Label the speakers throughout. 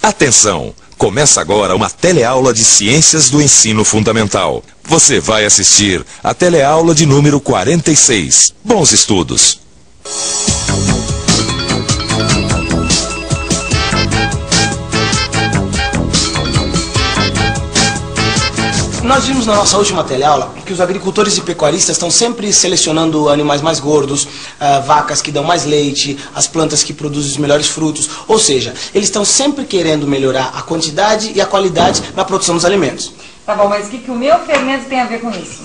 Speaker 1: Atenção! Começa agora uma teleaula de Ciências do Ensino Fundamental. Você vai assistir a teleaula de número 46. Bons estudos!
Speaker 2: Nós vimos na nossa última teleaula que os agricultores e pecuaristas estão sempre selecionando animais mais gordos, vacas que dão mais leite, as plantas que produzem os melhores frutos. Ou seja, eles estão sempre querendo melhorar a quantidade e a qualidade na produção dos alimentos.
Speaker 3: Tá bom, mas o que o meu fermento tem a ver com isso?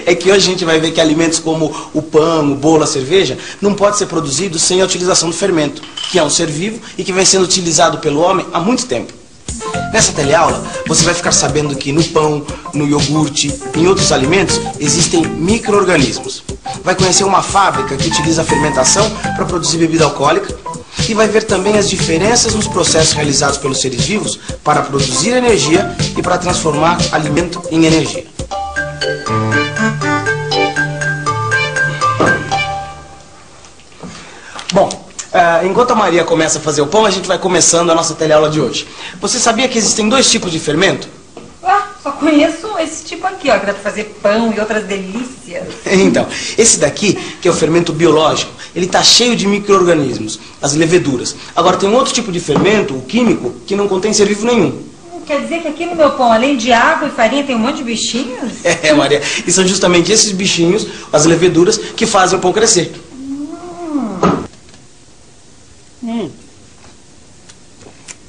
Speaker 2: É que hoje a gente vai ver que alimentos como o pão, o bolo, a cerveja, não pode ser produzido sem a utilização do fermento, que é um ser vivo e que vem sendo utilizado pelo homem há muito tempo. Nessa teleaula, você vai ficar sabendo que no pão, no iogurte e em outros alimentos existem micro-organismos. Vai conhecer uma fábrica que utiliza a fermentação para produzir bebida alcoólica e vai ver também as diferenças nos processos realizados pelos seres vivos para produzir energia e para transformar alimento em energia. Bom, enquanto a Maria começa a fazer o pão, a gente vai começando a nossa teleaula de hoje. Você sabia que existem dois tipos de fermento?
Speaker 3: Só conheço esse tipo aqui, ó, que dá pra fazer pão e outras delícias.
Speaker 2: Então, esse daqui, que é o fermento biológico, ele tá cheio de micro-organismos, as leveduras. Agora tem um outro tipo de fermento, o químico, que não contém ser vivo nenhum.
Speaker 3: Quer dizer que aqui no meu pão, além de água e farinha, tem um monte de bichinhos?
Speaker 2: Maria, e são justamente esses bichinhos, as leveduras, que fazem o pão crescer.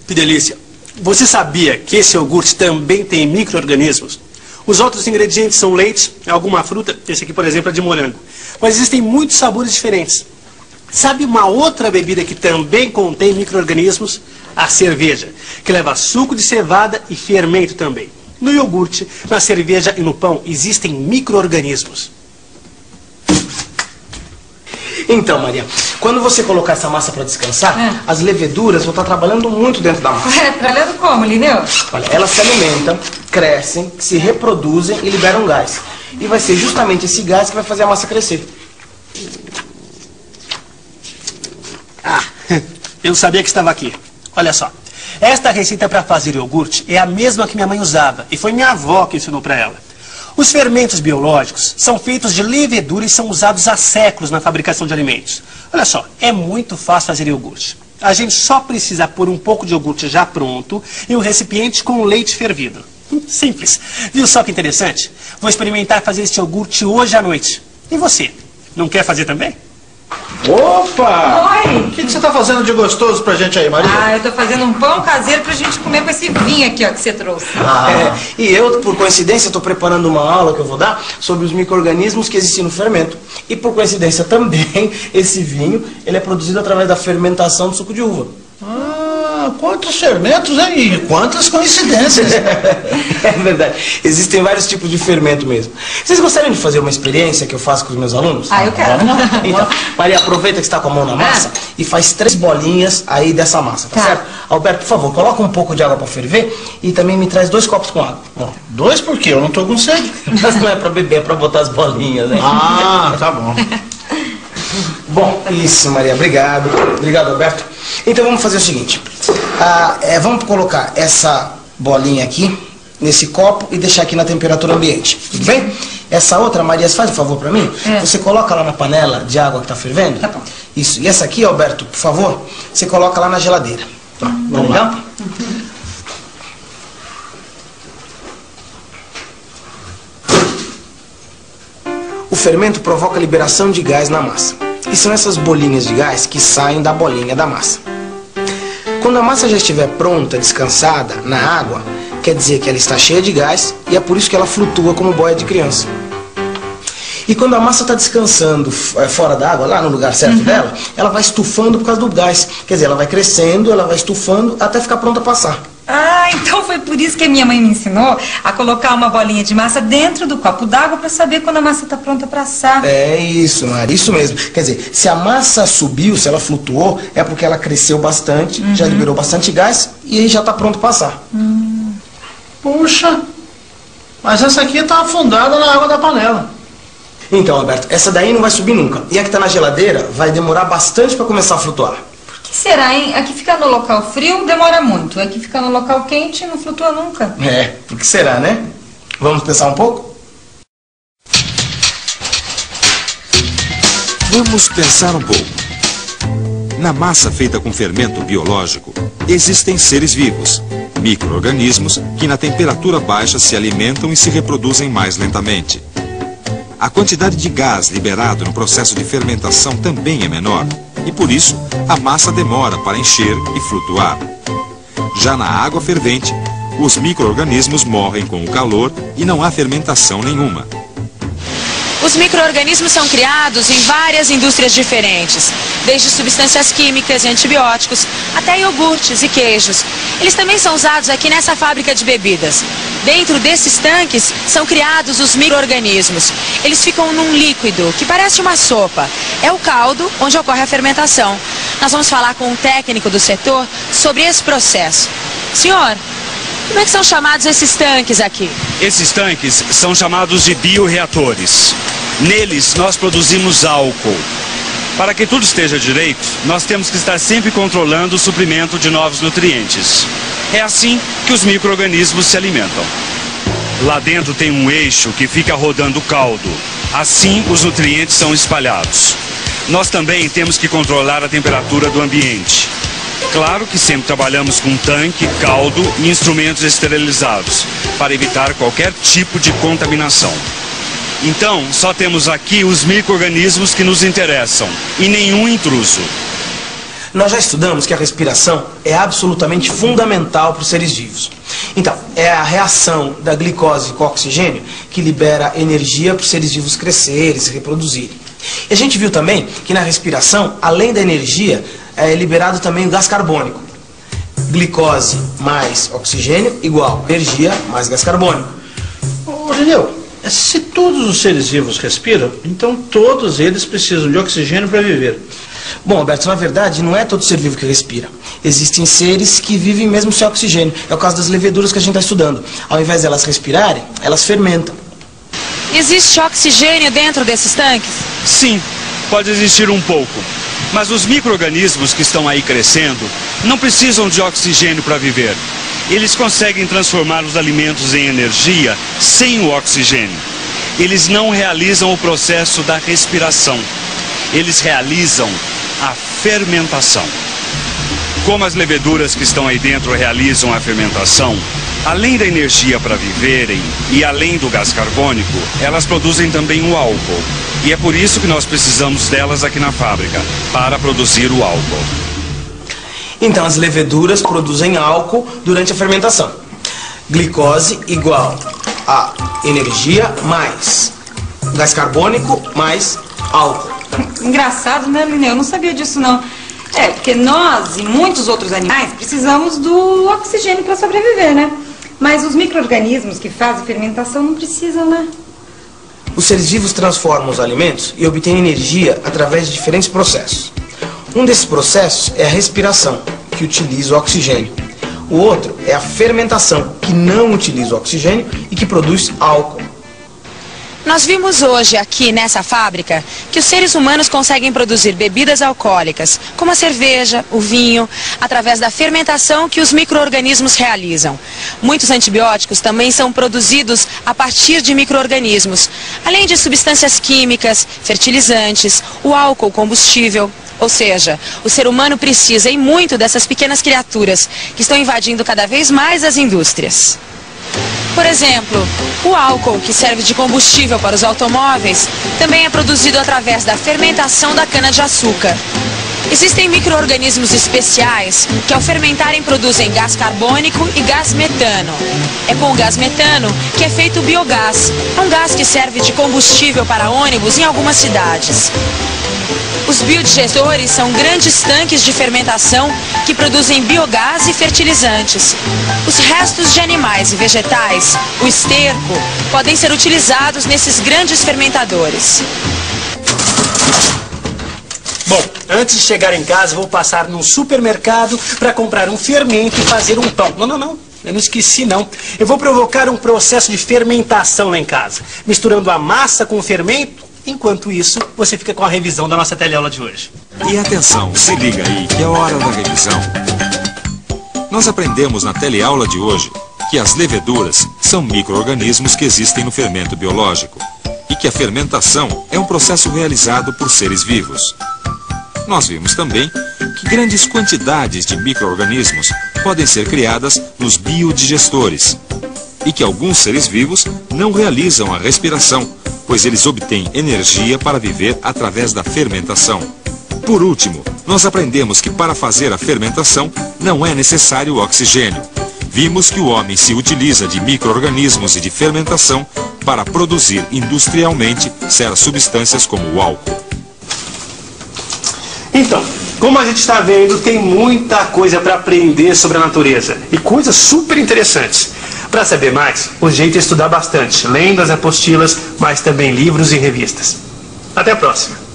Speaker 4: Que delícia! Você sabia que esse iogurte também tem micro-organismos? Os outros ingredientes são leite, alguma fruta, esse aqui, por exemplo, é de morango. Mas existem muitos sabores diferentes. Sabe uma outra bebida que também contém micro-organismos? A cerveja, que leva suco de cevada e fermento também. No iogurte, na cerveja e no pão existem micro-organismos.
Speaker 2: Então, Maria, quando você colocar essa massa para descansar, as leveduras vão estar trabalhando muito dentro da massa.
Speaker 3: Trabalhando como, Lineu?
Speaker 2: Olha, elas se alimentam, crescem, se reproduzem e liberam gás. E vai ser justamente esse gás que vai fazer a massa crescer.
Speaker 4: Eu sabia que estava aqui. Olha só. Esta receita para fazer iogurte é a mesma que minha mãe usava. E foi minha avó que ensinou para ela. Os fermentos biológicos são feitos de levedura e são usados há séculos na fabricação de alimentos. Olha só, é muito fácil fazer iogurte. A gente só precisa pôr um pouco de iogurte já pronto em um recipiente com leite fervido. Simples. Viu só que interessante? Vou experimentar fazer este iogurte hoje à noite. E você? Não quer fazer também?
Speaker 5: Opa!
Speaker 3: Oi!
Speaker 5: O que você está fazendo de gostoso pra gente aí, Maria?
Speaker 3: Eu tô fazendo um pão caseiro pra gente comer com esse vinho aqui, ó, que você trouxe.
Speaker 2: E eu, por coincidência, estou preparando uma aula que eu vou dar sobre os micro-organismos que existem no fermento. E por coincidência também, esse vinho, ele é produzido através da fermentação do suco de uva.
Speaker 5: Quantos fermentos, hein? E quantas coincidências.
Speaker 2: É verdade. Existem vários tipos de fermento mesmo. Vocês gostariam de fazer uma experiência que eu faço com os meus alunos?
Speaker 3: Eu quero.
Speaker 2: Então, Maria, aproveita que você está com a mão na massa e faz 3 bolinhas aí dessa massa, tá certo? Alberto, por favor, coloca um pouco de água para ferver e também me traz 2 copos com água.
Speaker 5: 2 por quê? Eu não tô com sede.
Speaker 2: Mas não é para beber, é para botar as bolinhas, né?
Speaker 5: Tá bom.
Speaker 2: Bom, isso, Maria. Obrigado. Obrigado, Alberto. Então vamos fazer o seguinte. Vamos colocar essa bolinha aqui nesse copo e deixar aqui na temperatura ambiente. Tudo bem? Essa outra, Maria, você faz um favor pra mim? Você coloca lá na panela de água que tá fervendo.
Speaker 3: Tá bom.
Speaker 2: Isso. E essa aqui, Alberto, por favor, você coloca lá na geladeira.
Speaker 5: Vamos lá.
Speaker 2: O fermento provoca a liberação de gás na massa. E são essas bolinhas de gás que saem da bolinha da massa. Quando a massa já estiver pronta, descansada, na água, quer dizer que ela está cheia de gás e é por isso que ela flutua como boia de criança. E quando a massa está descansando fora da água, lá no lugar certo dela, ela vai estufando por causa do gás. Quer dizer, ela vai crescendo, ela vai estufando até ficar pronta a passar.
Speaker 3: Então foi por isso que a minha mãe me ensinou a colocar uma bolinha de massa dentro do copo d'água para saber quando a massa está pronta para assar.
Speaker 2: É isso, Maria, isso mesmo. Quer dizer, se a massa subiu, se ela flutuou, é porque ela cresceu bastante, já liberou bastante gás e aí já está pronto para assar.
Speaker 5: Puxa, mas essa aqui está afundada na água da panela.
Speaker 2: Então, Alberto, essa daí não vai subir nunca. E a que está na geladeira vai demorar bastante para começar a flutuar.
Speaker 3: que será, hein? Aqui ficar no local frio demora muito. Aqui ficar no local quente não flutua nunca.
Speaker 2: É, por que será, né? Vamos pensar um pouco?
Speaker 1: Vamos pensar um pouco. Na massa feita com fermento biológico, existem seres vivos, micro-organismos que na temperatura baixa se alimentam e se reproduzem mais lentamente. A quantidade de gás liberado no processo de fermentação também é menor, e por isso a massa demora para encher e flutuar. Já na água fervente, os micro-organismos morrem com o calor e não há fermentação nenhuma.
Speaker 6: Os micro-organismos são criados em várias indústrias diferentes, desde substâncias químicas e antibióticos até iogurtes e queijos. Eles também são usados aqui nessa fábrica de bebidas. Dentro desses tanques são criados os micro-organismos. Eles ficam num líquido que parece uma sopa. É o caldo onde ocorre a fermentação. Nós vamos falar com um técnico do setor sobre esse processo. Senhor, como é que são chamados esses tanques aqui?
Speaker 7: Esses tanques são chamados de bioreatores. Neles nós produzimos álcool. Para que tudo esteja direito, nós temos que estar sempre controlando o suprimento de novos nutrientes. É assim que os micro-organismos se alimentam. Lá dentro tem um eixo que fica rodando o caldo. Assim os nutrientes são espalhados. Nós também temos que controlar a temperatura do ambiente. Claro que sempre trabalhamos com tanque, caldo e instrumentos esterilizados, para evitar qualquer tipo de contaminação. Então, só temos aqui os micro-organismos que nos interessam, e nenhum intruso.
Speaker 2: Nós já estudamos que a respiração é absolutamente fundamental para os seres vivos. Então, é a reação da glicose com o oxigênio que libera energia para os seres vivos crescerem, se reproduzirem. E a gente viu também que na respiração, além da energia, é liberado também o gás carbônico. Glicose mais oxigênio igual energia mais gás carbônico.
Speaker 5: Ô, Genil, se todos os seres vivos respiram, então todos eles precisam de oxigênio para viver.
Speaker 2: Bom, Alberto, na verdade, não é todo ser vivo que respira. Existem seres que vivem mesmo sem oxigênio. É o caso das leveduras que a gente está estudando. Ao invés de elas respirarem, elas fermentam.
Speaker 6: Existe oxigênio dentro desses tanques?
Speaker 7: Sim, pode existir um pouco. Mas os micro-organismos que estão aí crescendo não precisam de oxigênio para viver. Eles conseguem transformar os alimentos em energia sem o oxigênio. Eles não realizam o processo da respiração. Eles realizam a fermentação. Como as leveduras que estão aí dentro realizam a fermentação, além da energia para viverem e além do gás carbônico, elas produzem também o álcool. E é por isso que nós precisamos delas aqui na fábrica, para produzir o álcool.
Speaker 2: Então, as leveduras produzem álcool durante a fermentação. Glicose igual a energia mais gás carbônico mais álcool.
Speaker 3: Engraçado, né, Lineu? Eu não sabia disso, não. É, porque nós e muitos outros animais precisamos do oxigênio para sobreviver, né? Mas os micro-organismos que fazem fermentação não precisam, né?
Speaker 2: Os seres vivos transformam os alimentos e obtêm energia através de diferentes processos. Um desses processos é a respiração, que utiliza o oxigênio. O outro é a fermentação, que não utiliza o oxigênio e que produz álcool.
Speaker 6: Nós vimos hoje aqui nessa fábrica que os seres humanos conseguem produzir bebidas alcoólicas, como a cerveja, o vinho, através da fermentação que os micro-organismos realizam. Muitos antibióticos também são produzidos a partir de micro-organismos, além de substâncias químicas, fertilizantes, o álcool combustível. Ou seja, o ser humano precisa e muito dessas pequenas criaturas que estão invadindo cada vez mais as indústrias. Por exemplo, o álcool, que serve de combustível para os automóveis, também é produzido através da fermentação da cana-de-açúcar. Existem micro-organismos especiais que, ao fermentarem, produzem gás carbônico e gás metano. É com o gás metano que é feito o biogás. É um gás que serve de combustível para ônibus em algumas cidades. Os biodigestores são grandes tanques de fermentação que produzem biogás e fertilizantes. Os restos de animais e vegetais, o esterco, podem ser utilizados nesses grandes fermentadores.
Speaker 4: Bom, antes de chegar em casa, vou passar num supermercado para comprar um fermento e fazer um pão. Não. Eu não esqueci, não. Eu vou provocar um processo de fermentação lá em casa, misturando a massa com o fermento. Enquanto isso, você fica com a revisão da nossa teleaula de hoje.
Speaker 1: E atenção, se liga aí que é hora da revisão. Nós aprendemos na teleaula de hoje que as leveduras são micro-organismos que existem no fermento biológico e que a fermentação é um processo realizado por seres vivos. Nós vimos também que grandes quantidades de micro-organismos podem ser criadas nos biodigestores e que alguns seres vivos não realizam a respiração, pois eles obtêm energia para viver através da fermentação. Por último, nós aprendemos que para fazer a fermentação não é necessário oxigênio. Vimos que o homem se utiliza de micro-organismos e de fermentação para produzir industrialmente certas substâncias como o álcool.
Speaker 4: Então, como a gente está vendo, tem muita coisa para aprender sobre a natureza e coisas super interessantes. Para saber mais, o jeito é estudar bastante, lendo as apostilas, mas também livros e revistas. Até a próxima!